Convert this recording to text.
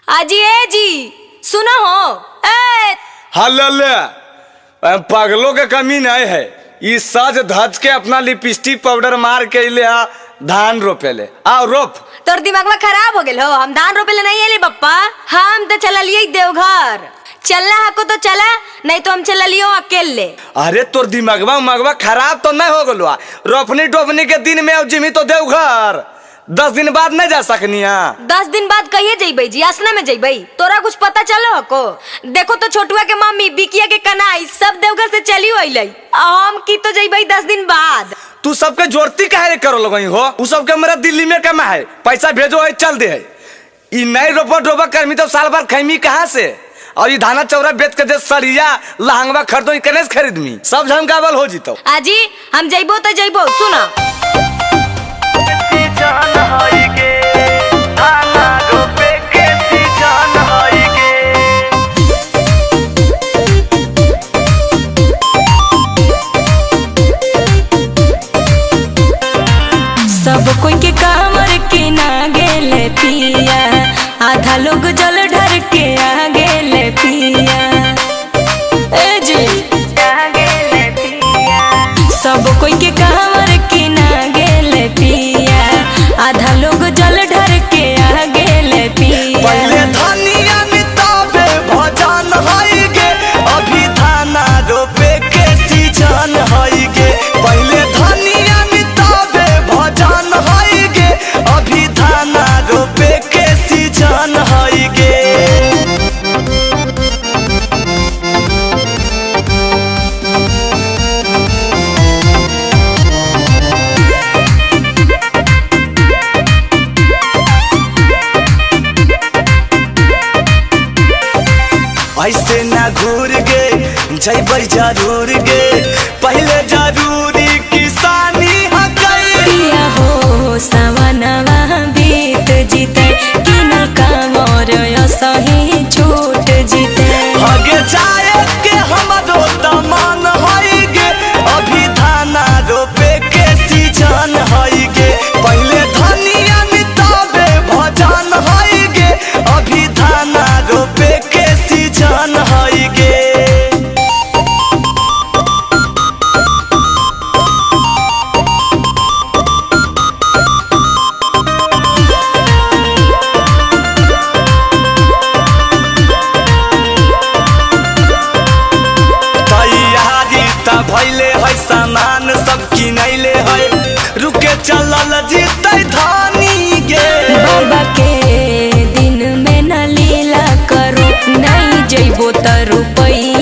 आजी ए जी सुनो हो ए हल्ले पगलों के कमी नहीं है। ई सज धज के अपना लिपस्टिक पाउडर मार के ले धान रोपेले आओ रोप। तोर दिमाग में खराब हो गेल हो। हम धान रोपे ले नहीं एली बप्पा। हम तो चला लिए देवघर। चलना हको तो चला, नहीं तो हम चला लियो अकेले। अरे तोर दिमागवा मगवा खराब तो नहीं हो गलो। रोपनी टोपनी के दिन में जिमी तो देवघर 10 दिन बाद नहीं जा सकनी। 10 दिन बाद कहिए जइबई जी, आसना में जइबई। तोरा कुछ पता चलो हको? देखो तो छोटुआ के मम्मी बिकिया के कनाई सब देवघर से चली अइलै। हम की तो जइबई 10 दिन बाद। तू सबके जोरती काहे करो लगई हो? उ सब के मेरा दिल्ली में कमा है, पैसा भेजो है चल दे है। ई नहीं रोपा डोबा करमी तो साल भर खैमी कहाँ से? और ये धाना चौरा बेच के सरिया लहंगवा खरीदो कने से खरीदमी? सब झमकावल हो जीतो। आजी हम जइबो तो जइबो। सुना सब कोई के कामर के ना गेले पिया, आधा लोग जल ढर के आ गेले पिया। ए जी आ गेले पिया। सब कोई के कामर के ना गेले पिया, आधा लोग जल ढर के आ गेले पिया। पहले धनिया मिताबे भजन होई गे, अभी धाना रोपे के सीजन होई गे। पहले धनिया मिताबे भजन होई गे, अभी धाना रोपे के सीजन होई गे। ऐसे ना घूर गे जैबै जरूर गे, पहले जरूरी किसानी पिया हो सावनवा बीत जीते, किनल कामर सही छूट जीते। आगे जाए के हमारो दमान होई गे, अभी धाना रोपे के सीजन होई गे। पहले धनिया मिताबे भजन होई गे, अभी धाना रोपे के सीजन होई गे। भैले है सामान सब किनैले है, रुके चलल जीते धानी गे। बाबा के दिन में न लीला करो, नहीं जइबो त रुपई